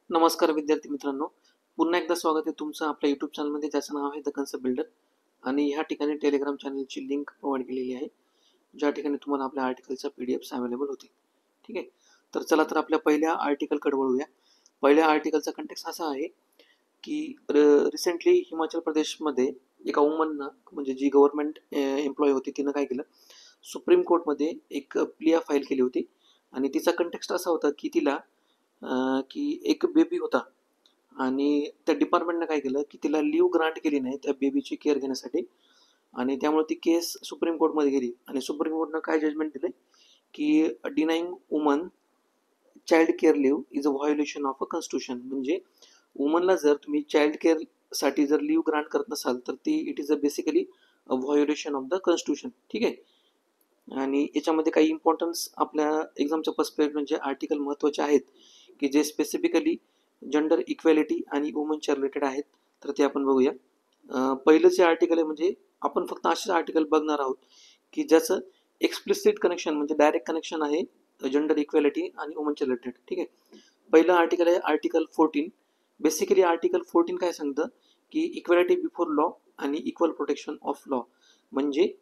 नमस्कार विद्यार्थी मित्रांनो, पुन्हा एकदा स्वागत आहे तुमचं आपल्या यूट्यूब चॅनलमध्ये, ज्याचं नाव आहे द कन्सेप्ट बिल्डर. आणि ह्या ठिकाणी टेलिग्राम चॅनलची लिंक प्रोव्हाइड केलेली आहे, ज्या ठिकाणी तुम्हाला आपल्या आर्टिकलचा PDF अवेलेबल होते. ठीक आहे. तर चला तर आपल्या पहिल्या आर्टिकलकडे वळूया. पहिल्या आर्टिकलचा कंटेक्स्ट असा आहे की रिसेंटली हिमाचल प्रदेशमध्ये एका वुमननं, म्हणजे जी गव्हर्नमेंट एम्प्लॉई होती, तिनं काय केलं, सुप्रीम कोर्टमध्ये एक प्लिया फाईल केली होती. आणि तिचा कंटेक्स्ट असा होता की तिला की एक बेबी होता आणि त्या डिपार्टमेंटनं काय केलं की तिला लीव ग्रांट केली नाही त्या बेबीची केअर घेण्यासाठी. आणि त्यामुळे ती केस सुप्रीम कोर्टमध्ये गेली आणि सुप्रीम कोर्टनं काय जजमेंट दिले की denying woman child care leave is a violation of a constitution. म्हणजे वुमनला जर तुम्ही चाइल्ड केअरसाठी जर लीव ग्रांट करत नसाल तर ती it is a basically a violation of the constitution. ठीक आहे. आणि याच्यामध्ये काही इम्पॉर्टन्स आपल्या एक्झामच्या पर्स्पेक्टिव्ह म्हणजे आर्टिकल महत्त्वाचे आहेत की जे स्पेसिफिकली जेंडर इक्वॅलिटी आणि वुमनच्या रिलेटेड आहेत. तर ते आपण बघूया. पहिलं जे आर्टिकल आहे, म्हणजे आपण फक्त असेच आर्टिकल बघणार आहोत की ज्याचं एक्सप्लिसिट कनेक्शन म्हणजे डायरेक्ट कनेक्शन आहे जेंडर इक्वॅलिटी आणि वुमनच्या रिलेटेड. ठीक आहे. पहिलं आर्टिकल आहे आर्टिकल 14. बेसिकली आर्टिकल 14 काय सांगतं की इक्वॅलिटी बिफोर लॉ आणि इक्वल प्रोटेक्शन ऑफ लॉ. म्हणजे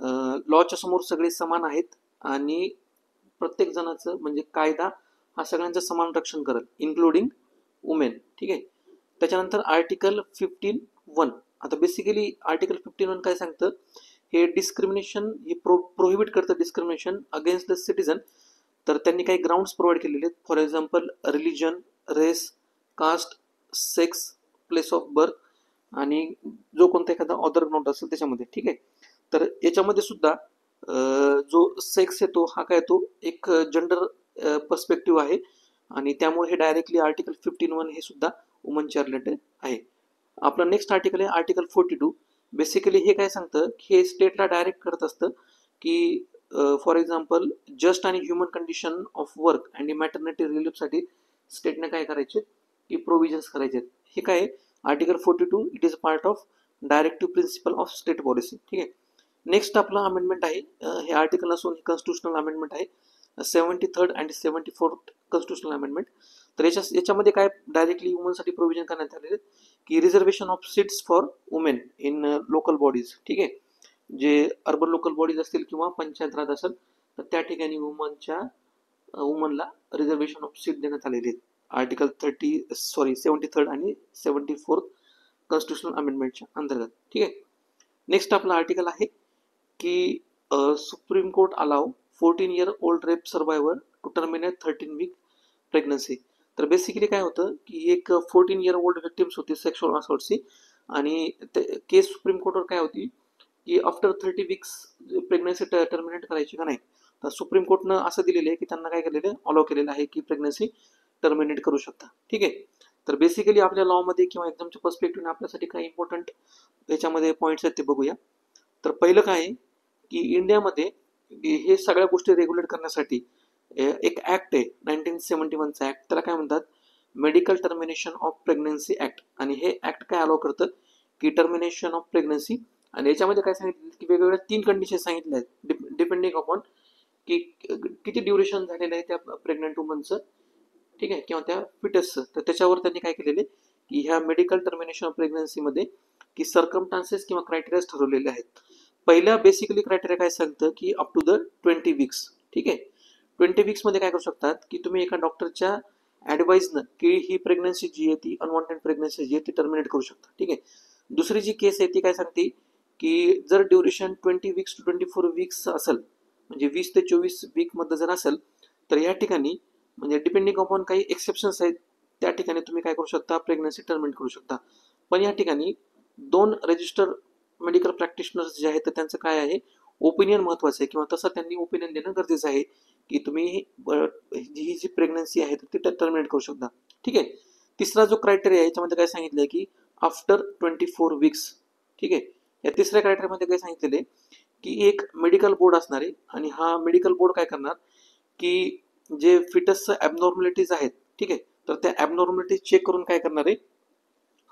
लॉच्या समोर सगळे समान आहेत आणि प्रत्येक जणाचं म्हणजे कायदा हा सगळ्यांचं समान रक्षण करेल, इन्क्लुडिंग वुमेन. ठीक आहे. त्याच्यानंतर आर्टिकल 15(1). आता बेसिकली आर्टिकल 15(1) काय सांगतं, हे डिस्क्रिमिनेशन हे प्रोहिबिट करतं डिस्क्रिमिनेशन अगेन्स्ट द सिटीजन. तर त्यांनी काही ग्राउंड्स प्रोव्हाइड केलेले आहेत. For example religion, race, caste, sex, place of birth आणि जो कोणता एखादा ऑदर ग्राउंड असेल त्याच्यामध्ये. ठीक आहे. तर याच्यामध्ये सुद्धा जो सेक्स येतो हा काय येतो एक जेंडर पर्स्पेक्टिव्ह आहे आणि त्यामुळे हे डायरेक्टली आर्टिकल 15(1) हे सुद्धा वुमनच्या रिलेटेड आहे. आपलं नेक्स्ट आर्टिकल आहे आर्टिकल 42. बेसिकली हे काय सांगतं की हे स्टेटला डायरेक्ट करत असतं की फॉर एक्झाम्पल जस्ट आणि ह्युमन कंडिशन ऑफ वर्क आणि मॅटर्निटी रिलीफसाठी स्टेटने काय करायचे की प्रोव्हिजन्स करायचे. हे काय article 42 it is part of directive principle of state policy. ठीक आहे. नेक्स्ट आपला अमेंडमेंट आहे, हे आर्टिकल असून हे कॉन्स्टिट्युशनल अमेंडमेंट आहे, 73rd आणि 74th कॉन्स्टिट्युशनल अमेंडमेंट. तर याच्यामध्ये काय डायरेक्टली वुमनसाठी प्रोव्हिजन करण्यात आलेले की reservation of seats for women in local bodies. ठीक आहे. जे अर्बन लोकल बॉडीज असतील किंवा पंचायत राज असेल तर त्या ठिकाणी वुमनला रिझर्वेशन ऑफ सीट देण्यात आलेले आहेत आर्टिकल 73rd आणि 74th कॉन्स्टिट्युशनल अमेंडमेंटच्या अंतर्गत. ठीक आहे. नेक्स्ट आपला आर्टिकल आहे की Supreme Court allow 14-year-old rape survivor to terminate 13-week pregnancy. तर बेसिकली काय होतं की एक 14-year-old व्हिक्टिम्स होती सेक्शुअल असॉल्टची आणि केस सुप्रीम कोर्टवर काय होती की आफ्टर 30 weeks प्रेग्नन्सी टर्मिनेट करायची का नाही. तर सुप्रीम कोर्टनं असं दिलेलं आहे की त्यांना काय केलेलं अलाव केलेलं आहे की प्रेग्नन्सी टर्मिनेट करू शकता. ठीक आहे. तर बेसिकली आपल्या लॉमध्ये किंवा एक्झामच्या पर्स्पेक्टिव्हने आपल्यासाठी काही इम्पॉर्टंट याच्यामध्ये पॉईंट्स आहेत ते बघूया. तर पहिलं काय आहे की इंडियामध्ये हे सगळ्या गोष्टी रेग्युलेट करण्यासाठी एक ऍक्ट आहे 1971चा ऍक्ट, त्याला काय म्हणतात medical termination of pregnancy act. आणि हे ऍक्ट काय अलाव करतं की टर्मिनेशन ऑफ प्रेग्नन्सी. आणि याच्यामध्ये काय सांगितलं की वेगवेगळ्या 3 कंडिशन सांगितल्या आहेत डिपेंडिंग अपॉन की किती ड्युरेशन झालेलं आहे त्या प्रेग्नंट वुमनचं. ठीक आहे. किंवा त्या फिटसचं. तर त्याच्यावर त्यांनी काय केलेले की ह्या मेडिकल टर्मिनेशन ऑफ प्रेग्नन्सीमध्ये की सर्कमस्टान्सेस किंवा क्रायटेरियाज ठरवलेले आहेत. पहिल्या बेसिकली क्रायटेरिया काय सांगतं की अप टू द 20 weeks. ठीक आहे. 20 weeks मध्ये काय करू शकतात की तुम्ही एका डॉक्टरच्या ॲडवाईजनं की ही प्रेग्नन्सी जी आहे ती अनवॉन्टेड प्रेग्नन्सी जी आहे ती टर्मिनेट करू शकता. ठीक आहे. दुसरी जी केस आहे ती काय सांगते की जर ड्युरेशन 20 weeks to 24 weeks असेल, म्हणजे 20 ते 24 वीकमध्ये जर असेल तर या ठिकाणी म्हणजे डिपेंडिंग अपॉन काही एक्सेप्शन्स आहेत, त्या ठिकाणी तुम्ही काय करू शकता प्रेग्नन्सी टर्मिनेट करू शकता. पण या ठिकाणी 2 रजिस्टर मेडिकल प्रॅक्टिशनर्स जे आहेत तर त्यांचं काय आहे ओपिनियन महत्वाचं आहे किंवा तसं त्यांनी ओपिनियन देणं गरजेचं आहे की तुम्ही ही जी प्रेग्नन्सी आहे ती टर्मिनेट करू शकता. ठीक आहे. तिसरा जो क्रायटेरिया आहे याच्यामध्ये काय सांगितलं की आफ्टर 24 weeks. ठीक आहे. या तिसऱ्या क्रायटेरियामध्ये काय सांगितलेलं आहे की एक मेडिकल बोर्ड असणार आहे आणि हा मेडिकल बोर्ड काय करणार की जे फिटसचं ॲबनॉर्मॅलिटीज आहेत, ठीक आहे, तर त्या ॲबनॉर्मॅलिटीज चेक करून काय करणार आहे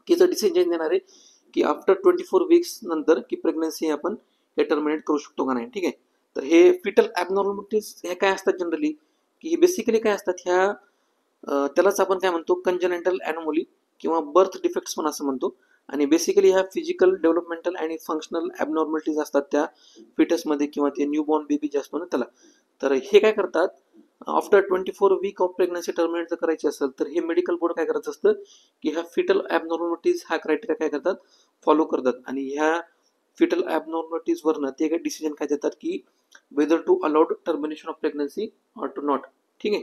की डिसिजन देणार आहे की आफ्टर 24 weeks नंतर की प्रेग्नन्सी आपण हे टर्मिनेट करू शकतो का नाही. ठीक आहे. तर हे फिटल ॲबनॉर्मॅलिटीज हे काय असतात जनरली की बेसिकली काय असतात ह्या त्यालाच आपण काय म्हणतो, कंजनेंटल ॲनोमली किंवा बर्थ डिफेक्ट्स पण असं म्हणतो. आणि बेसिकली ह्या फिजिकल डेव्हलपमेंटल आणि फंक्शनल ॲबनॉर्मलिटीज असतात त्या फिटसमध्ये किंवा ते न्यूबॉर्न बेबी जे असतो ना त्याला. तर हे काय करतात, after 24 week of pregnancy terminate जर करायची असेल तर हे मेडिकल बोर्ड काय करत असतं की ह्या फिटल ॲबनॉर्मलिटीज हा क्रायटेरिया काय करतात, फॉलो करतात. आणि ह्या फिटल ॲबनॉर्मलिटीजवरनं ते काय डिसिजन काय देतात की whether to allowed termination of pregnancy or to not. ठीक आहे.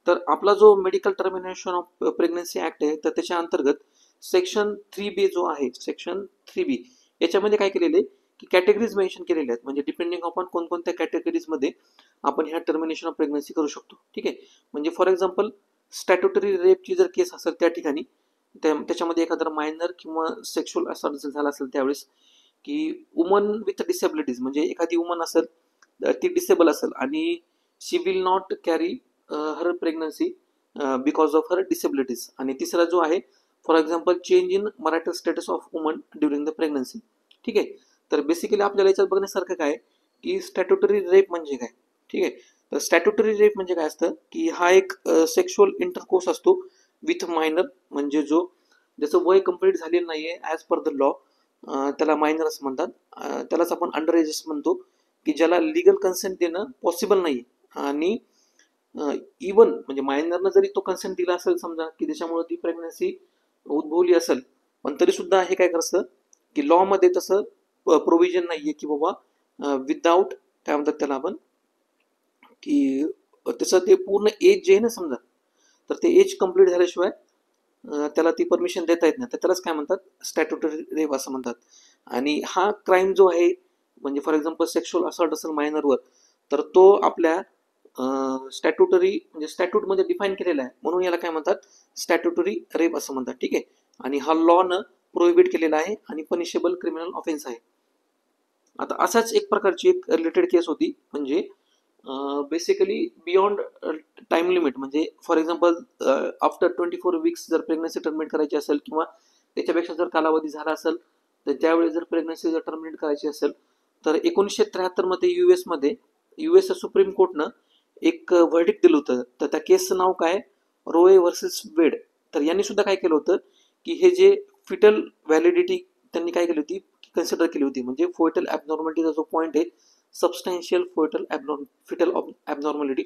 तर आपला जो medical termination of pregnancy act आहे तर त्याच्या अंतर्गत सेक्शन 3B जो आहे, सेक्शन 3B याच्यामध्ये काय केलेलं आहे की कॅटेगरीज मेन्शन केलेल्या आहेत. म्हणजे डिपेंडिंग अपॉन कोणकोणत्या कॅटेगरीजमध्ये आपण ह्या टर्मिनेशन ऑफ प्रेग्नन्सी करू शकतो. ठीक आहे. म्हणजे फॉर एक्झाम्पल स्टॅट्युटरी रेपची जर केस असेल त्या ठिकाणी त्याच्यामध्ये एखादा मायनर किंवा सेक्शुअल असॉल्ट झाला असेल त्यावेळेस, की वुमन विथ डिसेबिलिटीज म्हणजे एखादी वुमन असेल ती डिसेबल असेल आणि she will not carry her pregnancy because of her disabilities. आणि तिसरा जो आहे for example change in marital status of woman during the pregnancy. ठीक आहे. तर बेसिकली आपल्याला याच्यात बघण्यासारखं काय की स्टॅट्युटरी रेप म्हणजे काय. ठीक आहे. तर स्टॅट्युटरी रेप म्हणजे काय असतं की हा एक सेक्शुअल इंटरकोर्स असतो विथ मायनर, म्हणजे जो ज्याचं वय कंप्लीट झालेलं नाहीये ॲज पर द लॉ, त्याला मायनर असं म्हणतात. त्यालाच आपण अंडर एजेस म्हणतो, की ज्याला लिगल कन्सेंट देणं पॉसिबल नाही. आणि इवन म्हणजे मायनरनं जरी तो कन्सेंट दिला असेल समजा की त्याच्यामुळे ती प्रेग्नन्सी उद्भवली असेल, पण तरी सुद्धा हे काय करतं की लॉ मध्ये तसं प्रोव्हिजन नाहीये की बाबा विदाऊट काय म्हणतात त्याला आपण की त्याचं ते पूर्ण एज जे आहे ना समजा, तर ते एज कम्प्लीट झाल्याशिवाय त्याला ती परमिशन देता येत नाही. तर त्यालाच काय म्हणतात, स्टॅट्युटरी रेप असं म्हणतात. आणि हा क्राईम जो आहे म्हणजे फॉर एक्झाम्पल सेक्शुअल असॉल्ट असेल मायनरवर, तर तो आपल्या स्टॅट्युटरी म्हणजे स्टॅट्यूटमध्ये डिफाईन केलेला आहे, म्हणून याला काय म्हणतात, स्टॅट्युटरी रेप असं म्हणतात. ठीक आहे. आणि हा लॉनं प्रोहिबिट केलेला आहे आणि पनिशेबल क्रिमिनल ऑफेन्स आहे. आता असाच एक प्रकारची एक रिलेटेड केस होती, म्हणजे बेसिकली बियॉन्ड टाइम लिमिट, म्हणजे फॉर एक्झाम्पल आफ्टर 24 वीक्स जर प्रेग्नन्सी टर्मिनेट करायची असेल किंवा त्याच्यापेक्षा जर कालावधी झाला असेल तर त्यावेळेस जर प्रेग्नन्सी जर टर्मिनेट करायची असेल तर 1973 मध्ये युएस सुप्रीम कोर्टनं एक व्हर्डिक्ट दिलं होतं. तर त्या केसचं नाव काय, रोए वर्सेस वेड. तर यांनी सुद्धा काय केलं होतं की हे जे फिटल व्हॅलिडिटी त्यांनी काय केली होती, कन्सिडर केली होती. म्हणजे फोएटल ॲबनॉर्मलिटीचा जो पॉईंट आहे, सबस्टॅन्शियल फिटल ॲबनॉर्मलिटी,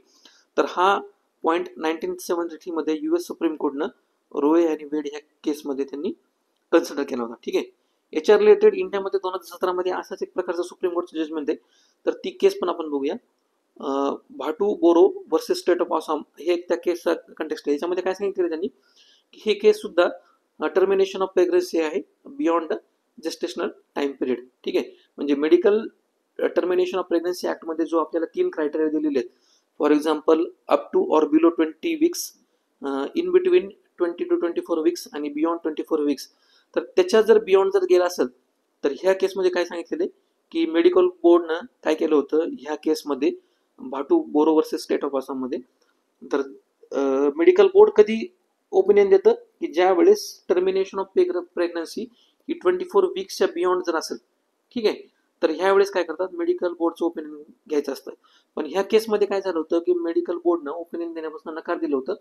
तर हा पॉईंट 1973 मध्ये युएस सुप्रीम कोर्टनं रोए आणि वेड ह्या केसमध्ये त्यांनी कन्सिडर केला होता. ठीक आहे. याच्या रिलेटेड इंडियामध्ये 2017 मध्ये असाच एक प्रकारचं सुप्रीम कोर्टचं जजमेंट आहे. तर ती केस पण आपण बघूया. Bhatu Boro versus state of Assam हे त्या केसचा कंटेक्स्ट आहे. याच्यामध्ये काय सांगितलं त्यांनी की हे केस सुद्धा टर्मिनेशन ऑफ प्रेग्नन्सी आहे बियॉन्ड जेस्टेशनल टाइम पिरियड. ठीक आहे. म्हणजे मेडिकल टर्मिनेशन ऑफ प्रेग्नन्सी ऍक्टमध्ये जो आपल्याला 3 क्रायटेरिया दिलेले आहेत, for example up to or below 20 weeks, in between 20 to 24 weeks आणि बियॉन्ड 24 वीक्स. तर त्याच्या जर बियॉन्ड जर गेला असेल तर ह्या केसमध्ये काय सांगितलेलं आहे की मेडिकल बोर्डनं काय केलं होतं ह्या केसमध्ये, Bhatu Boro versus state of आसाममध्ये, तर मेडिकल बोर्ड कधी ओपिनियन देतं की ज्या वेळेस टर्मिनेशन ऑफ प्रेग्नन्सी ही 24 वीक्सच्या बियॉन्ड जर असेल. ठीक आहे. तर ह्या वेळेस काय करतात, मेडिकल बोर्डचं ओपिनियन घ्यायचं असतं. पण ह्या केसमध्ये काय झालं होतं की मेडिकल बोर्डनं ओपिनियन देण्यापासून नकार दिलं होतं,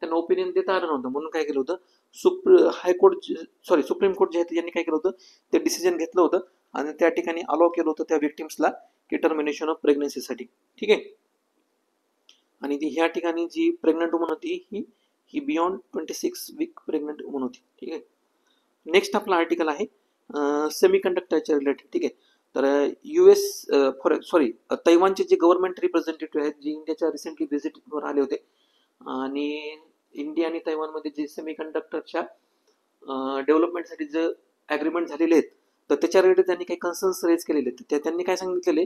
त्यांना ओपिनियन देता आलं नव्हतं. म्हणून काय केलं होतं, सुप्रीम कोर्ट जे आहे यांनी काय केलं होतं, ते डिसिजन घेतलं होतं आणि त्या ठिकाणी अलाव केलं होतं त्या विक्टिम्सला की टर्मिनेशन ऑफ प्रेग्नन्सीसाठी. ठीक आहे. आणि ती ह्या ठिकाणी जी प्रेग्नंट वुमन होती ही बियॉन्ड 26 वीक प्रेग्नंट वुमन होती. ठीक आहे. नेक्स्ट आपला आर्टिकल आहे सेमी कंडक्टरच्या रिलेटेड. ठीक आहे. तर तैवानचे जे गव्हर्नमेंट रिप्रेझेंटेटिव्ह आहेत जे इंडियाच्या रिसेंटली व्हिजिटवर आले होते आणि इंडिया आणि तैवानमध्ये जे सेमी कंडक्टरच्या डेव्हलपमेंटसाठी जे ॲग्रीमेंट झालेले आहेत तर त्याच्या रिलेटेड त्यांनी काही कन्सर्न्स रेज केलेले आहेत. त्यांनी काय सांगितलेले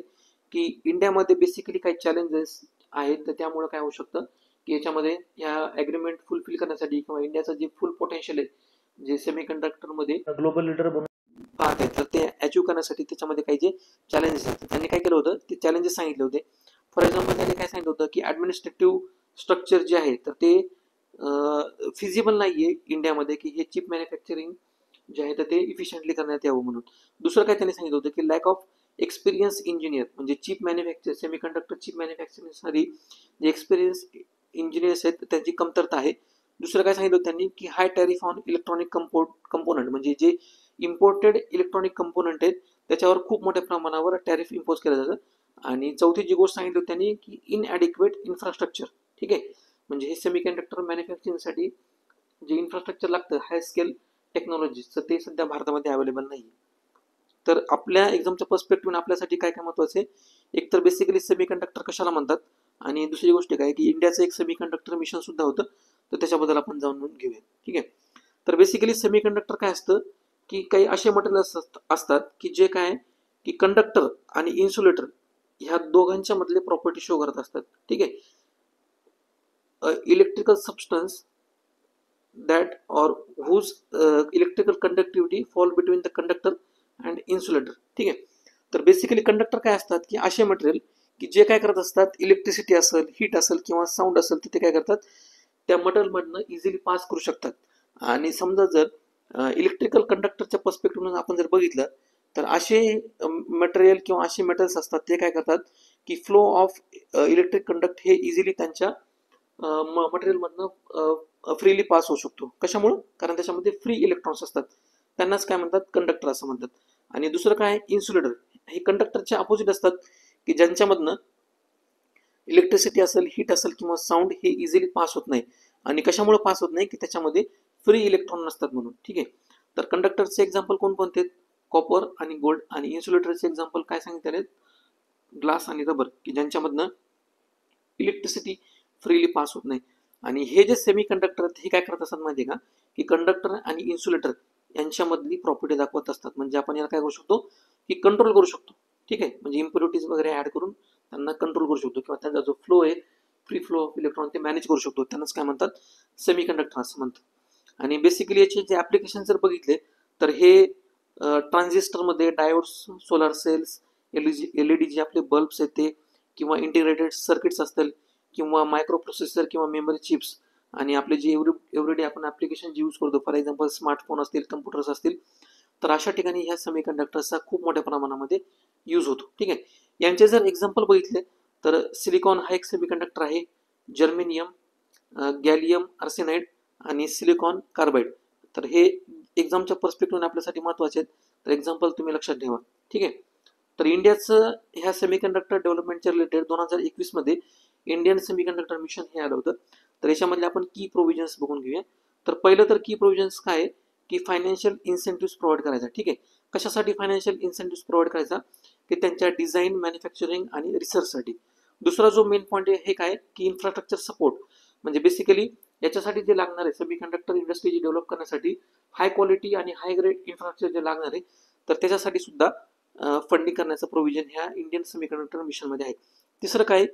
की इंडियामध्ये बेसिकली काही चॅलेंजेस आहेत, तर त्यामुळे काय होऊ शकतं की याच्यामध्ये या ॲग्रीमेंट फुलफिल करण्यासाठी किंवा इंडियाचं जे फुल पोटेन्शियल आहे जे सेमी कंडक्टरमध्ये ग्लोबल लीडर बनून पाहत आहे तर ते अचीव्ह करण्यासाठी त्याच्यामध्ये काही जे चॅलेंजेस आहेत त्यांनी काय केलं होतं, ते चॅलेंजेस सांगितले होते. फॉर एक्झाम्पल त्यांनी काय सांगितलं होतं की ॲडमिनिस्ट्रेटिव्ह स्ट्रक्चर जे आहे तर ते फिजिबल नाही आहे इंडियामध्ये की हे चिप मॅन्युफॅक्चरिंग जे आहे तर ते इफिशियंटली करण्यात यावं म्हणून. दुसरं काय त्यांनी सांगितलं होतं की लॅक ऑफ एक्सपिरियन्स इंजिनियर, म्हणजे chip manufacture semiconductor chip मॅन्युफॅक्चरिंगसाठी जे एक्सपिरियन्स इंजिनियर्स आहेत त्यांची कमतरता आहे. दुसरं काय सांगितलं त्यांनी की हाय टॅरिफ ऑन इलेक्ट्रॉनिक कंपोनंट, म्हणजे जे इम्पोर्टेड इलेक्ट्रॉनिक कंपोनंट आहेत त्याच्यावर खूप मोठ्या प्रमाणावर टॅरिफ इम्पोज केलं जातं. आणि चौथी जी गोष्ट सांगितली त्यांनी की इनॲडिक्वेट इन्फ्रास्ट्रक्चर. ठीक आहे, म्हणजे हे सेमीकंडक्टर मॅन्युफॅक्चरिंगसाठी जे इन्फ्रास्ट्रक्चर लागतं हाय स्केल टेक्नॉलॉजीचं ते सध्या भारतामध्ये अवेलेबल नाही. तर आपल्या एक्झामच्या पर्स्पेक्टिव्ह आपल्यासाठी काय काय महत्वाचं आहे, एक तर बेसिकली सेमीकंडक्टर कशाला म्हणतात, आणि दुसरी गोष्ट काय की इंडियाचं एक सेमीकंडक्टर मिशन सुद्धा होतं, तर त्याच्याबद्दल आपण जाणून घेऊया. ठीक आहे, तर बेसिकली सेमीकंडक्टर काय असतं की काही असे मटेरियल्स असतात की जे काय की कंडक्टर आणि इन्सुलेटर ह्या दोघांच्या मधले प्रॉपर्टी शो करत असतात. ठीक आहे, electrical substance that or whose electrical conductivity fall between the conductor and insulator. ठीक आहे, तर बेसिकली कंडक्टर काय असतात की असे मटेरियल की जे काय करत असतात, इलेक्ट्रिसिटी असेल, हीट असेल किंवा साऊंड असेल तर ते काय करतात, त्या मटेरियलमधनं इझिली पास करू शकतात. आणि समजा जर इलेक्ट्रिकल कंडक्टरच्या पर्स्पेक्टिव्ह आपण जर बघितलं तर असे मटेरियल किंवा असे मेटल्स असतात ते काय करतात की फ्लो ऑफ इलेक्ट्रिक कंडक्ट हे इझिली त्यांच्या मटेरियलमधनं फ्रीली पास होऊ शकतो. कशामुळं, कारण त्याच्यामध्ये फ्री इलेक्ट्रॉन्स असतात, त्यांनाच काय म्हणतात, कंडक्टर असं म्हणतात. आणि दुसरं काय, इन्सुलेटर, हे कंडक्टरच्या अपोजिट असतात की ज्यांच्यामधनं इलेक्ट्रिसिटी असेल, हीट असेल किंवा साऊंड हे इझिली पास होत नाही. आणि कशामुळे पास होत नाही की त्याच्यामध्ये फ्री इलेक्ट्रॉन नसतात म्हणून. ठीक आहे, तर कंडक्टरचे एक्झाम्पल कोणकोणते, कॉपर आणि गोल्ड. आणि इन्सुलेटरचे एक्झाम्पल काय सांगितले, ग्लास आणि रबर, की ज्यांच्यामधनं इलेक्ट्रिसिटी फ्रीली पास होत नाही. आणि हे जे सेमी कंडक्टर हे काय करत असतात माहिती आहे का, की कंडक्टर आणि इन्सुलेटर यांच्यामधली प्रॉपर्टी दाखवत असतात. म्हणजे आपण याला काय करू शकतो की कंट्रोल करू शकतो. ठीक आहे, म्हणजे इम्प्युरिटीज वगैरे ऍड करून त्यांना कंट्रोल करू शकतो किंवा त्यांचा जो फ्लो आहे, फ्री फ्लो ऑफ इलेक्ट्रॉन ते मॅनेज करू शकतो. त्यांनाच काय म्हणतात, सेमी कंडक्टर असं म्हणतात. आणि बेसिकली याचे जे ऍप्लिकेशन जर बघितले तर हे ट्रान्झिस्टरमध्ये डायोड्स, सोलार सेल्स, एलईडी जे आपले बल्ब्स आहेत ते, किंवा इंटिग्रेटेड सर्किट्स असतील, किंवा मायक्रो प्रोसेसर किंवा मेमरी चिप्स, आणि आपले जे एव्हरीडे आपण ऍप्लिकेशन यूज करतो, फॉर एक्झाम्पल स्मार्टफोन असतील, कम्प्युटर्स असतील, तर अशा ठिकाणी ह्या सेमी कंडक्टरचा खूप मोठ्या प्रमाणामध्ये यूज होतो. ठीक आहे, यांचे जर एक्झाम्पल बघितले तर सिलिकॉन हा एक सेमी कंडक्टर आहे, जर्मेनियम, गॅलियम आर्सेनाइड आणि सिलिकॉन कार्बाइड. तर हे एक्झामच्या पर्स्पेक्टिव्ह आपल्यासाठी महत्वाचे आहेत, तर एक्झाम्पल तुम्ही लक्षात ठेवा. ठीक आहे, तर इंडियाचं ह्या सेमीकंडक्टर डेव्हलपमेंटच्या रिलेटेड 2021 मध्ये इंडियन सेमीकंडक्टर मिशन हे आलं होतं. तर याच्यामधले आपण की प्रोव्हिजन्स बघून घेऊया. तर पहिलं तर की प्रोव्हिजन्स काय आहे की फायनान्शियल इन्सेंटिव्ह प्रोव्हाइड करायचा. ठीक आहे, कशासाठी फायनान्शियल इन्सेंटिव्ह प्रोव्हाइड करायचा, की त्यांच्या डिझाईन, मॅन्युफॅक्चरिंग आणि रिसर्चसाठी. दुसरा जो मेन पॉईंट आहे हे काय की इन्फ्रास्ट्रक्चर सपोर्ट, म्हणजे बेसिकली याच्यासाठी जे लागणार आहे, सेमीकंडक्टर इंडस्ट्री डेव्हलप करण्यासाठी हाय क्वालिटी आणि हाय ग्रेड इन्फ्रास्ट्रक्चर जे लागणार आहे, तर त्याच्यासाठी सुद्धा फंडिंग करण्याचं प्रोव्हिजन ह्या इंडियन सेमीकंडक्टर मिशनमध्ये आहे. तिसरं काय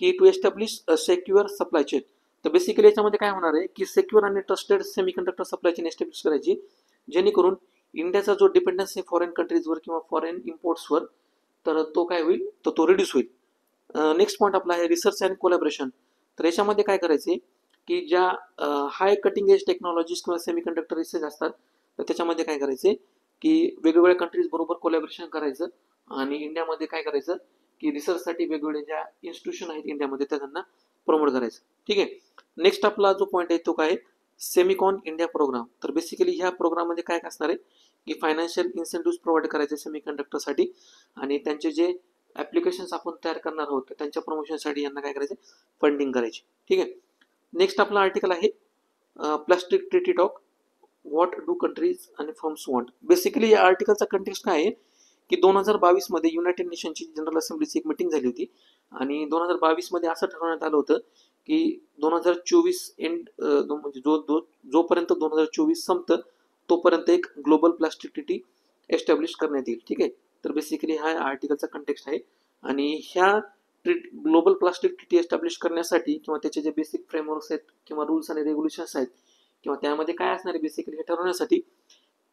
की to establish secure supply chain. तर बेसिकली याच्यामध्ये काय होणार आहे की सेक्युअर आणि trusted semiconductor supply chain establish करायची, जेणेकरून इंडियाचा जो डिपेंडन्स आहे फॉरेन कंट्रीजवर किंवा फॉरेन इम्पोर्ट्सवर, तर तो काय होईल, तर तो रिड्यूस होईल. नेक्स्ट पॉईंट आपला आहे रिसर्च अँड कोलॅबोरेशन. तर याच्यामध्ये काय करायचे की ज्या हाय कटिंग एज टेक्नॉलॉजीज किंवा सेमीकंडक्टर रिसर्च असतात, तर त्याच्यामध्ये काय करायचे की वेगवेगळ्या कंट्रीज बरोबर कोलॅबोरेशन करायचं, आणि इंडियामध्ये काय करायचं की रिसर्चसाठी वेगवेगळे ज्या इन्स्टिट्यूशन आहेत इंडियामध्ये त्या त्यांना प्रमोट करायचं. ठीक आहे, नेक्स्ट आपला जो पॉईंट आहे तो काय, सेमिकॉन इंडिया प्रोग्राम. तर बेसिकली ह्या प्रोग्राममध्ये काय असणार आहे की फायनान्शियल इन्सेंटिव्ह प्रोव्हाइड करायचे सेमीकंडक्टरसाठी, आणि त्यांचे जे ऍप्लिकेशन्स आपण तयार करणार आहोत त्यांच्या प्रमोशनसाठी यांना काय करायचे, फंडिंग करायची. ठीक आहे, नेक्स्ट आपला आर्टिकल आहे plastic treaty talk, what do countries आणि फर्म्स वॉन्ट. बेसिकली या आर्टिकलचा कंटेक्स्ट काय आहे की 2022 मध्ये युनायटेड नेशनची जनरल असेंब्लीची एक मिटिंग झाली होती, आणि 2022 मध्ये असं ठरवण्यात आलं होतं की 2024 एंड म्हणजे जोपर्यंत 2024 संपतं तोपर्यंत एक ग्लोबल प्लास्टिक ट्रीटी एस्टॅब्लिश करण्यात येईल. ठीक आहे, तर बेसिकली हा आर्टिकलचा कंटेक्स्ट आहे. आणि ह्या ग्लोबल प्लास्टिक ट्रीटी एस्टॅब्लिश करण्यासाठी किंवा त्याचे जे बेसिक फ्रेमवर्क्स आहेत किंवा रूल्स आणि रेग्युलेशन्स आहेत किंवा त्यामध्ये काय असणार आहे बेसिकली हे ठरवण्यासाठी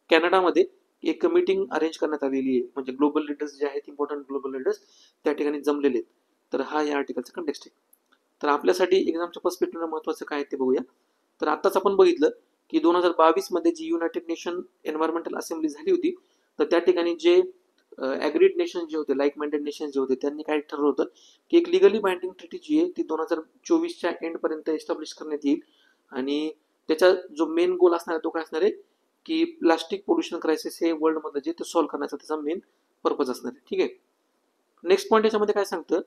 कॅनडामध्ये एक मीटिंग अरेंज करण्यात आलेली आहे, म्हणजे ग्लोबल लीडर्स जे आहेत, इम्पॉर्टंट ग्लोबल लीडर्स त्या ठिकाणी जमलेले आहेत. तर हा या आर्टिकलचा कंटेक्स्ट आहे. तर आपल्यासाठी एक्झामच्या पर्स्पेक्टिव्ह महत्वाचं काय ते बघूया. तर आताच आपण बघितलं की 2022 मध्ये जी युनायटेड नेशन एन्व्हायरमेंटल असेंब्ली झाली होती, तर त्या ठिकाणी जे ॲग्रीड नेशन जे होते, लाईक माइंडेड नेशन जे होते, त्यांनी काय ठरवलं होतं की एक लिगली बाइंडिंग ट्रिटी जी आहे ती 2024च्या एंडपर्यंत एस्टॅब्लिश करण्यात येईल. आणि त्याचा जो मेन गोल असणार आहे तो काय असणार आहे की प्लास्टिक पोल्युशन क्रायसिस हे वर्ल्डमधलं जे ते सॉल्व्ह करण्याचा त्याचा मेन पर्पज असणार आहे. ठीक आहे. नेक्स्ट पॉईंट याच्यामध्ये काय सांगतं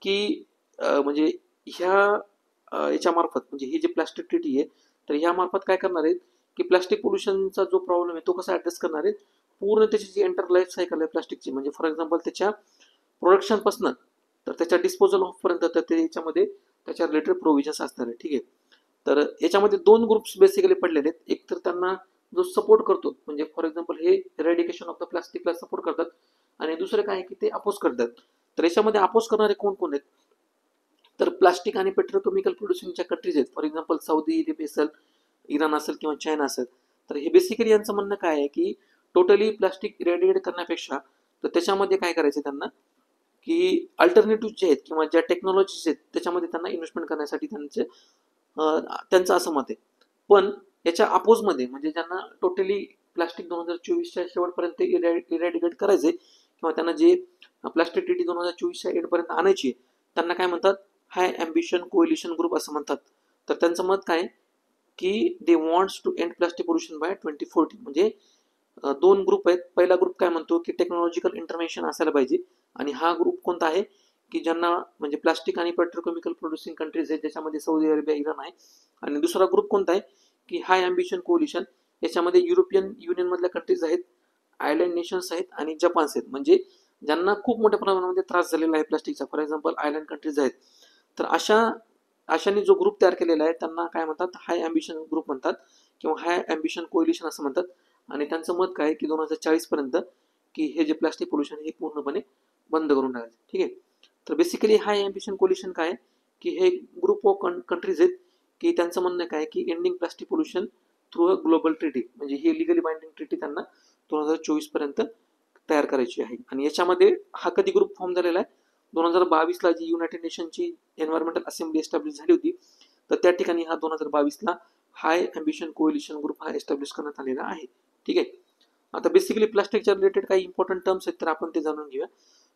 की म्हणजे याच्या मार्फत म्हणजे ही जी प्लास्टिक ट्रिटी आहे तर ह्या मार्फत काय करणार आहेत की प्लास्टिक पोल्युशनचा जो प्रॉब्लेम आहे तो कसा ऍड्रेस करणार आहे. पूर्ण त्याची जी एंटर लाईफ सायकल आहे प्लास्टिकची, म्हणजे फॉर एक्झाम्पल त्याच्या प्रोडक्शनपासून तर त्याच्या डिस्पोजल ऑफ पर्यंत तर ते याच्यामध्ये त्याच्या रिलेटेड प्रोव्हिजन्स असणार आहे. ठीक आहे. तर याच्यामध्ये दोन ग्रुप्स बेसिकली पडलेले आहेत. एक तर त्यांना जो सपोर्ट करतो म्हणजे फॉर एक्झाम्पल हे इरॅडिकेशन ऑफ द प्लास्टिकला सपोर्ट करतात आणि दुसरे काय की ते अपोज करतात. तर याच्यामध्ये अपोज करणारे कोण कोण आहेत तर प्लास्टिक आणि पेट्रोकेमिकल प्रोड्युसिंगच्या कंट्रीज आहेत. फॉर एक्झाम्पल सौदी अरेबिया असेल, इराण असेल किंवा चायना असेल. तर हे बेसिकली यांचं म्हणणं काय आहे की टोटली प्लास्टिक इरॅडिकेट करण्यापेक्षा तर त्याच्यामध्ये काय करायचं त्यांना की अल्टरनेटिव्ह जे आहेत किंवा ज्या टेक्नॉलॉजीज आहेत त्याच्यामध्ये त्यांना इन्व्हेस्टमेंट करण्यासाठी त्यांचं असं मत आहे. पण याच्या अपोजमध्ये म्हणजे ज्यांना टोटली प्लास्टिक 2024च्या शेवटपर्यंत इरॅडिकेट करायचे किंवा त्यांना जे प्लास्टिक ट्रिटी 2024च्या एंडपर्यंत आणायची त्यांना काय म्हणतात हाय अम्बिशन कोएलिशन ग्रुप असं म्हणतात. तर त्यांचं मत काय की they wants to end plastic pollution by 2040. म्हणजे दोन ग्रुप आहेत. पहिला ग्रुप काय म्हणतो की टेक्नॉलॉजिकल इंटरव्हेन्शन असायला पाहिजे आणि हा ग्रुप कोणता आहे की ज्यांना म्हणजे प्लास्टिक आणि पेट्रोकेमिकल प्रोड्युसिंग कंट्रीज आहेत ज्याच्यामध्ये सौदी अरेबिया, इराण आहे. आणि दुसरा ग्रुप कोणता आहे की हाय अम्बिशन कोलिशन, याच्यामध्ये युरोपियन युनियन मधल्या कंट्रीज आहेत, आयलँड नेशन्स आहेत आणि जपान्स आहेत. म्हणजे ज्यांना खूप मोठ्या प्रमाणामध्ये त्रास झालेला आहे प्लास्टिकचा, फॉर एक्झाम्पल आयलँड कंट्रीज आहेत. तर अशाने जो ग्रुप तयार केलेला आहे त्यांना काय म्हणतात हाय अम्बिशन ग्रुप म्हणतात किंवा हाय अम्बिशन कोलिशन असं म्हणतात. आणि त्यांचं मत काय की 2040 पर्यंत की हे जे प्लास्टिक पोल्युशन हे पूर्णपणे बंद करून टाकायचं. ठीक आहे. तर बेसिकली हाय अम्बिशन कोलिशन काय की हे ग्रुप ऑफ कंट्रीज आहेत की त्यांचं म्हणणं काय की ending plastic pollution through a global treaty, म्हणजे ही लिगली बाइंडिंग ट्रिटी त्यांना 2024 पर्यंत तयार करायची आहे. आणि याच्यामध्ये हा कधी ग्रुप फॉर्म झालेला आहे 2022ला जी युनायटेड नेशनची एन्व्हायरमेंटल असेंब्ली एस्टॅब्लिश झाली होती. तर त्या ठिकाणी हा 2022ला हाय अम्बिशन कोएलिशन ग्रुप हा एस्टॅब्लिश करण्यात आलेला आहे. ठीक आहे. आता बेसिकली प्लास्टिकच्या रिलेटेड काही इम्पॉर्टंट टर्म्स आहेत तर आपण ते जाणून घेऊया.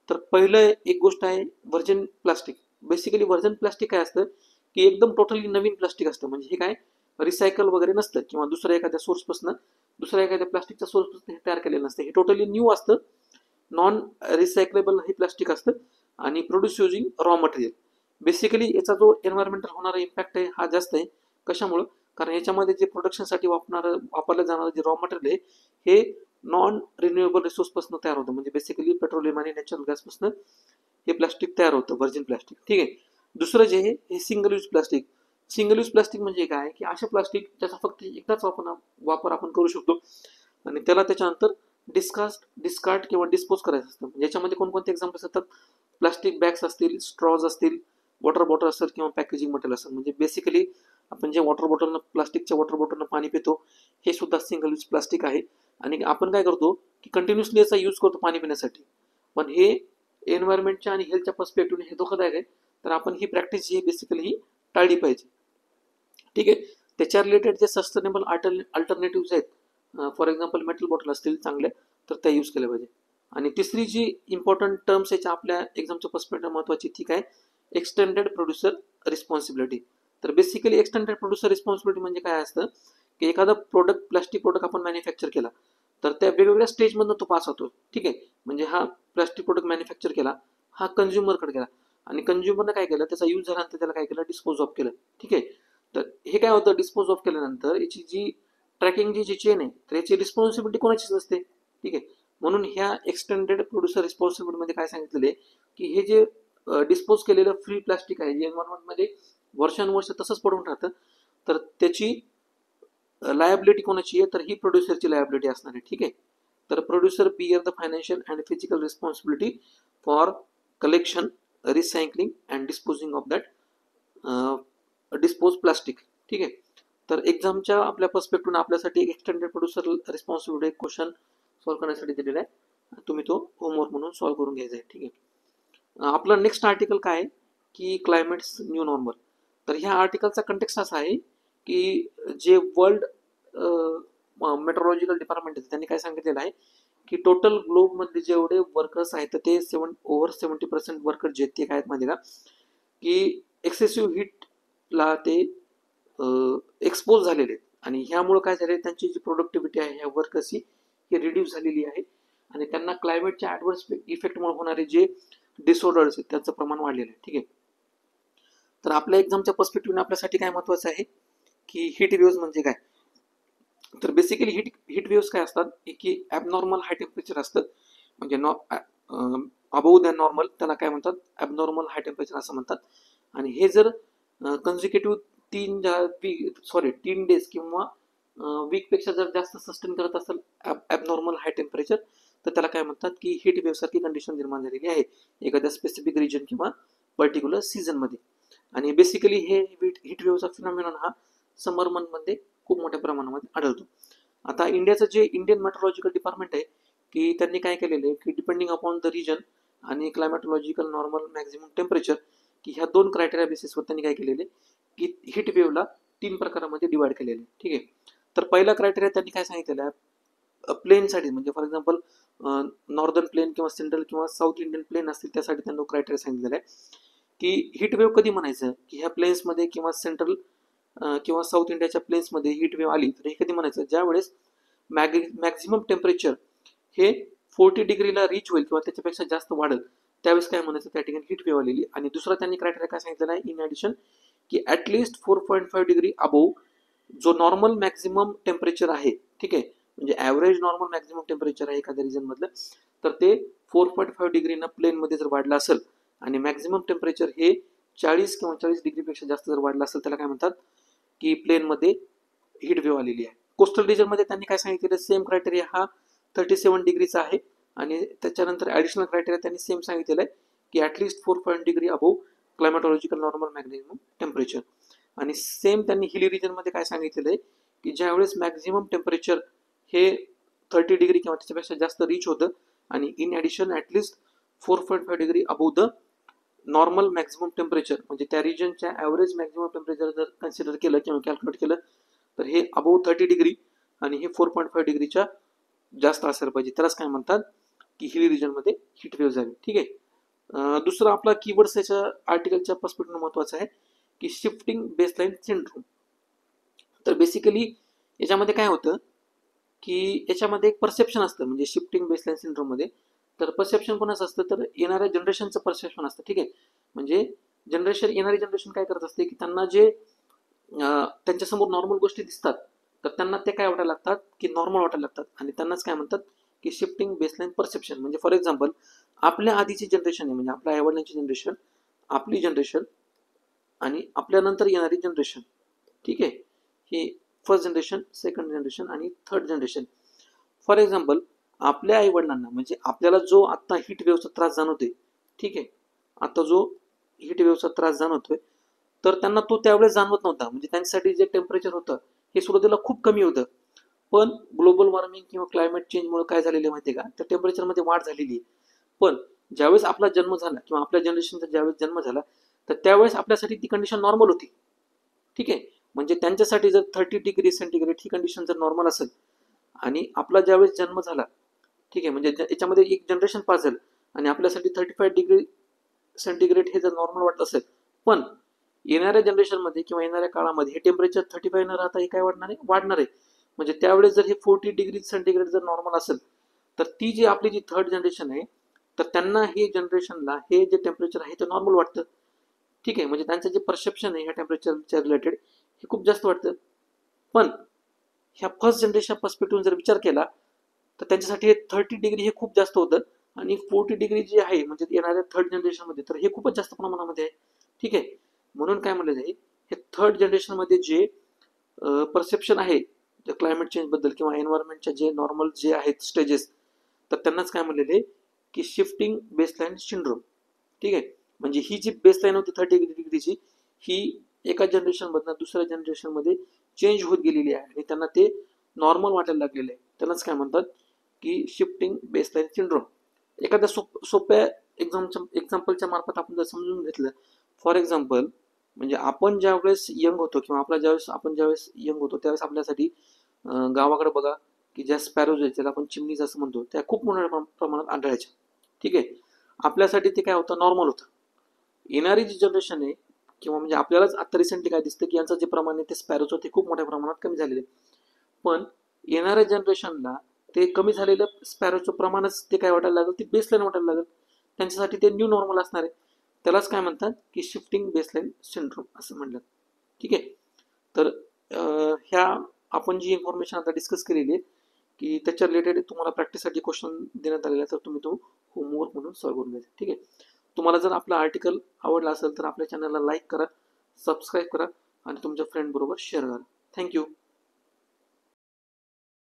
तर पहिलं एक गोष्ट आहे virgin plastic. Basically virgin plastic काय असतं की एकदम टोटली नवीन प्लास्टिक असतं. म्हणजे हे काय रिसायकल वगैरे नसतं किंवा दुसऱ्या एखाद्या सोर्सपासून दुसऱ्या एखाद्या प्लास्टिकच्या सोर्सपासून हे तयार केलेलं नसतं. हे टोटली न्यू असतं, नॉन रिसायकलेबल हे प्लास्टिक असतं आणि produce using raw material. Basically याचा जो एन्व्हायरमेंटल होणारा इम्पॅक्ट आहे हा जास्त आहे. कशामुळं कारण याच्यामध्ये जे प्रोडक्शनसाठी वापरलं जाणारं जे रॉ मटेरियल आहे हे नॉन रिन्युएबल रिसोर्सपासून तयार होतं. म्हणजे बेसिकली पेट्रोलियम आणि नॅचरल गॅसपासून हे प्लास्टिक तयार होतं, व्हर्जिन प्लास्टिक. ठीक आहे. दुसरं जे आहे हे single use plastic. Single use plastic म्हणजे काय की अशा प्लास्टिक ज्याचा फक्त एकदाच वापर आपण करू शकतो आणि त्याला त्याच्यानंतर डिस्कार्ड किंवा डिस्पोज करायचं असतं. याच्यामध्ये कोणकोणते एक्झाम्पल्स असतात प्लास्टिक बॅग्स असतील, स्ट्रॉज असतील, वॉटर बॉटल असेल किंवा पॅकेजिंग मटेरियल असेल. म्हणजे बेसिकली आपण जे वॉटर बॉटलनं प्लास्टिकच्या वॉटर बॉटलनं पाणी पितो हे सुद्धा सिंगल यूज प्लास्टिक आहे. आणि आपण काय करतो की कंटिन्युअसली याचा यूज करतो पाणी पिण्यासाठी, पण हे एन्व्हायरमेंटच्या आणि हेल्थच्या पर्स्पेक्टिव्हने हे धोकादायक आहे. तर आपण ही प्रॅक्टिस जी बेसिकली ही टाळली पाहिजे. ठीक आहे. त्याच्या रिलेटेड जे सस्टेनेबल अल्टरनेटिव्ह आहेत फॉर एक्झाम्पल मेटल बॉटल असतील चांगल्या तर त्या यूज केल्या पाहिजे. आणि तिसरी जी इम्पॉर्टंट टर्म्स याच्या आपल्या एक्झामच्या पर्स्पेक्टिव्ह महत्वाची ठीक आहे एक्सटेंडेड प्रोड्युसर रिस्पॉन्सिबिलिटी. तर बेसिकली एक्सटेंडेड प्रोड्युसर रिस्पॉन्सिबिलिटी म्हणजे काय असतं की एखादा प्लास्टिक प्रोडक्ट आपण मॅन्युफॅक्चर केला तर त्या वेगवेगळ्या स्टेजमधून तो पास होतो. ठीक आहे. म्हणजे हा प्लास्टिक प्रोडक्ट मॅन्युफॅक्चर केला, हा कन्झ्युमरकडे गेला आणि कन्झ्युमरनं काय केलं त्याचा यूज झाल्यानंतर त्याला काय केलं डिस्पोज ऑफ केलं. ठीक आहे. तर हे काय होतं डिस्पोज ऑफ केल्यानंतर याची जी ट्रॅकिंग जी चेन आहे तर याची रिस्पॉन्सिबिलिटी कोणाचीच नसते. ठीक आहे. म्हणून ह्या एक्सटेंडेड प्रोड्युसर रिस्पॉन्सिबिलिटी मध्ये काय सांगितलेलं आहे की हे जे डिस्पोज केलेलं फ्री प्लास्टिक आहे जे एन्व्हायरमेंटमध्ये वर्षानुवर्ष तसंच पडून राहतं तर त्याची लायबिलिटी कोणाची आहे तर ही प्रोड्युसरची लायबिलिटी असणार आहे. ठीक आहे. तर producer bear the financial and physical responsibility for collection, recycling and disposing of that dispose plastic. ठीक आहे. तर एक्झामच्या आपल्या पर्स्पेक्टिव्ह आपल्यासाठी एक extended producer responsibility question solve करण्यासाठी दिलेला आहे. तुम्ही तो होमवर्क म्हणून सॉल्व्ह करून घ्यायचा आहे. ठीक आहे. आपलं नेक्स्ट आर्टिकल काय आहे की क्लायमेट्स न्यू नॉर्मल. तर ह्या आर्टिकलचा कंटेक्स्ट असा आहे की जे वर्ल्ड मेट्रोलॉजिकल डिपार्टमेंट आहे त्यांनी काय सांगितलेलं आहे की टोटल ग्लोबमधले जेवढे वर्कर्स आहेत तर ते ओव्हर 70% वर्कर जे ते काय आहेत माहिती का, की एक्सेसिव्ह हीटला ते एक्सपोज झालेले आहेत आणि ह्यामुळे काय झाले, त्यांची जी प्रोडक्टिव्हिटी आहे ह्या वर्कर्सची ही रिड्यूस झालेली आहे आणि त्यांना क्लायमेटच्या ॲडव्हर्स इफेक्टमुळे होणारे जे डिसऑर्डर्स आहेत त्याचं प्रमाण वाढलेलं आहे. ठीक आहे, तर आपल्या एक्झामच्या पर्स्पेक्टिव्हने आपल्यासाठी काय महत्त्वाचं आहे की हीट वेव्स म्हणजे काय. तर बेसिकली हीट वेव्स काय असतात की ॲबनॉर्मल हाय टेम्परेचर असतं, म्हणजे अबोव्ह दॅन नॉर्मल त्याला काय म्हणतात, ॲबनॉर्मल हाय टेम्परेचर असं म्हणतात. आणि हे जर कन्झिक्युटिव्ह 3 डेज किंवा वीकपेक्षा जर जास्त सस्टेन करत असेल ॲबनॉर्मल हाय टेम्परेचर, तर त्याला काय म्हणतात की हीट वेव्ह सारखी कंडिशन निर्माण झालेली आहे एखाद्या स्पेसिफिक रिजन किंवा पर्टिक्युलर सीझनमध्ये. आणि बेसिकली हे हीट वेव्हचा फिनॉमिनॉन हा समर मंथमध्ये खूप मोठ्या प्रमाणामध्ये आढळतो. आता इंडियाचं जे इंडियन मेट्रोलॉजिकल डिपार्टमेंट आहे की त्यांनी काय केलेलं आहे की डिपेंडिंग अपॉन द रिजन आणि क्लायमॅटोलॉजिकल नॉर्मल मॅक्झिमम टेम्परेचर, की ह्या 2 क्रायटेरिया बेसिसवर त्यांनी काय केलेले की हीट वेव्हला 3 प्रकारामध्ये डिवाइड केलेले. ठीक आहे, तर पहिला क्रायटेरिया त्यांनी काय सांगितलेला आहे, प्लेनसाठी म्हणजे फॉर एक्झाम्पल नॉर्दर्न प्लेन किंवा सेंट्रल किंवा साऊथ इंडियन प्लेन असतील त्यासाठी त्यांना क्रायटेरिया सांगितलेला आहे की हीट वेव्ह कधी म्हणायचं, की ह्या प्लेन्समध्ये किंवा सेंट्रल किंवा साऊथ इंडियाच्या प्लेन्समध्ये हीट वेव्ह आली तर हे कधी म्हणायचं, ज्यावेळेस मॅक्झिमम टेम्परेचर हे 40 डिग्रीला रीच होईल किंवा त्याच्यापेक्षा जास्त वाढेल त्यावेळेस काय म्हणायचं, त्या ठिकाणी हीट वेव्ह आलेली. आणि दुसरा त्यांनी क्रायटेरिया काय सांगितलेला आहे इन ॲडिशन, की ॲटलिस्ट 4.5 डिग्री अबोव्ह जो नॉर्मल मॅक्झिमम टेम्परेचर आहे. ठीक आहे, म्हणजे ॲव्हरेज नॉर्मल मॅक्झिमम टेम्परेचर आहे एखाद्या रिजनमधलं, तर ते 4.5 डिग्रीनं प्लेनमध्ये जर वाढलं असेल आणि मॅक्झिमम टेम्परेचर हे 40 किंवा 40 डिग्रीपेक्षा जास्त जर वाढलं असेल त्याला काय म्हणतात की प्लेनमध्ये हीट वेव्ह आलेली आहे. कोस्टल रिजनमध्ये त्यांनी काय सांगितलेलं, सेम क्रायटेरिया हा 37 डिग्रीचा आहे आणि त्याच्यानंतर ॲडिशनल क्रायटेरिया त्यांनी सेम सांगितलेलं आहे की at least 4.5 degree above climatological normal maximum temperature. आणि सेम त्यांनी हिली रिजनमध्ये काय सांगितलेलं आहे की ज्यावेळेस मॅक्झिमम टेम्परेचर हे 30 डिग्री किंवा त्याच्यापेक्षा जास्त रीच होतं आणि in addition at least 4.5 degree above the normal maximum temperature, म्हणजे त्या रिजनच्या ॲव्हरेज मॅक्झिमम टेम्परेचर जर कन्सिडर केलं किंवा कॅल्क्युलेट केलं तर हे अबोव्ह 30 डिग्री आणि हे 4.5 डिग्रीच्या जास्त असायला पाहिजे, त्यालाच काय म्हणतात की हिली रिजनमध्ये हीट वेव्ह झाली. ठीक आहे, दुसरा आपला कीवर्ड्स याच्या आर्टिकलच्या पर्स्पेक्टिव्ह महत्त्वाचा आहे की शिफ्टिंग बेसलाईन सिंड्रोम. तर बेसिकली याच्यामध्ये काय होतं की याच्यामध्ये एक परसेप्शन असतं, म्हणजे शिफ्टिंग बेसलाईन सिंड्रोममध्ये. तर परसेप्शन कोणाचं असतं, तर येणाऱ्या जनरेशनचं परसेप्शन असतं. ठीक आहे, म्हणजे येणारी जनरेशन काय करत असते की त्यांना जे त्यांच्यासमोर नॉर्मल गोष्टी दिसतात तर त्यांना ते काय वाटायला लागतात की नॉर्मल वाटायला लागतात आणि त्यांनाच काय म्हणतात की शिफ्टिंग बेसलाईन परसेप्शन. म्हणजे फॉर एक्झाम्पल आपल्या आधीची जनरेशन आहे, म्हणजे आपल्या आईवडिलांची जनरेशन, आपली जनरेशन आणि आपल्यानंतर येणारी जनरेशन. ठीक आहे, ही फर्स्ट जनरेशन, सेकंड जनरेशन आणि थर्ड जनरेशन. फॉर एक्झाम्पल आपल्या आईवडिलांना म्हणजे आपल्याला जो आत्ता हीट वेव्हचा त्रास जाणवतोय, ठीक आहे, आता जो हीट वेव्हचा त्रास जाणवतोय तर त्यांना तो त्यावेळेस जाणवत नव्हता, म्हणजे त्यांच्यासाठी जे टेम्परेचर होतं हे सुरुवातीला खूप कमी होतं. पण ग्लोबल वॉर्मिंग किंवा क्लायमेट चेंजमुळे काय झालेलं माहिती आहे का, त्या टेम्परेचरमध्ये वाढ झालेली आहे. पण ज्यावेळेस आपला जन्म झाला किंवा आपल्या जनरेशनचा ज्यावेळेस जन्म झाला तर त्यावेळेस आपल्यासाठी ती कंडिशन नॉर्मल होती. ठीक आहे, म्हणजे त्यांच्यासाठी जर 30 डिग्री सेंटीग्रेड ही कंडिशन जर नॉर्मल असेल आणि आपला ज्यावेळेस जन्म झाला, ठीक आहे, म्हणजे याच्यामध्ये एक जनरेशन पास झालं आणि आपल्यासाठी 35 डिग्री सेंटीग्रेड हे जर नॉर्मल वाटत असेल, पण येणाऱ्या जनरेशनमध्ये किंवा येणाऱ्या काळामध्ये हे टेम्परेचर 35 न राहता हे काय वाढणार आहे, वाढणार आहे. म्हणजे त्यावेळेस जर हे 40 डिग्री सेंटीग्रेड जर नॉर्मल असेल तर ती जी आपली जी थर्ड जनरेशन आहे तर त्यांना हे जनरेशनला हे जे टेम्परेचर आहे ते नॉर्मल वाटतं. ठीक आहे, म्हणजे त्यांचं जे परसेप्शन आहे ह्या टेम्परेचरच्या रिलेटेड हे खूप जास्त वाटतं. पण ह्या फर्स्ट जनरेशन पर्स्पेक्टिव्ह जर विचार केला तर त्यांच्यासाठी हे 30 डिग्री हे खूप जास्त होतं आणि 40 डिग्री जे आहे म्हणजे येणाऱ्या थर्ड जनरेशनमध्ये तर हे खूपच जास्त प्रमाणामध्ये आहे. ठीक आहे, म्हणून काय म्हणलं जाईल, हे थर्ड जनरेशनमध्ये जे परसेप्शन आहे क्लायमेट चेंजबद्दल किंवा एन्व्हायरमेंटच्या जे नॉर्मल जे आहेत स्टेजेस, तर त्यांनाच काय म्हणलेले की शिफ्टिंग बेसलाईन सिंड्रोम. ठीक आहे, म्हणजे ही जी बेसलाईन होती 30 डिग्रीची ही एका जनरेशनमधनं दुसऱ्या जनरेशनमध्ये चेंज होत गेलेली आहे आणि त्यांना ते नॉर्मल वाटायला लागलेलं आहे. त्यांनाच काय म्हणतात की शिफ्टिंग बेसलाईन सिंड्रोम. एखाद्या सोप्या एक्झाम्पलच्या मार्फत आपण जर समजून घेतलं, फॉर एक्झाम्पल म्हणजे आपण ज्यावेळेस यंग होतो किंवा आपण ज्यावेळेस यंग होतो त्यावेळेस आपल्यासाठी गावाकडे बघा की ज्या स्पॅरोज आहेत ज्याला आपण चिमणीज असं म्हणतो त्या खूप मोठ्या प्रमाणात आढळायच्या. ठीक आहे, आपल्यासाठी ते काय होतं, नॉर्मल होतं. येणारी जी जनरेशन आहे किंवा म्हणजे आपल्यालाच आता रिसेंटली काय दिसतं की यांचं जे प्रमाण आहे ते स्पॅरोचं ते खूप मोठ्या प्रमाणात कमी झालेलं आहे. पण येणाऱ्या जनरेशनला ते कमी झालेलं स्पॅरोचं प्रमाणच ते काय वाटायला लागेल, ते बेसलाईन वाटायला लागेल. त्यांच्यासाठी ते न्यू नॉर्मल असणार आहे. त्यालाच काय म्हणतात की शिफ्टिंग बेसलाईन सिंड्रोम असं म्हणतात. ठीक आहे, तर ह्या आपण जी इन्फॉर्मेशन आता डिस्कस केलेली आहे की त्याच्या रिलेटेड तुम्हाला प्रॅक्टिससाठी क्वेश्चन देण्यात आलेला आहे, तर तुम्ही तो होमवर्क म्हणून सॉल्व्ह करून घ्यायचा. ठीक आहे, तुम्हाला जर आपला आर्टिकल आवडला असेल तर आपल्या चॅनलला लाईक करा, सबस्क्राईब करा आणि तुमच्या फ्रेंड बरोबर शेअर करा. थँक्यू.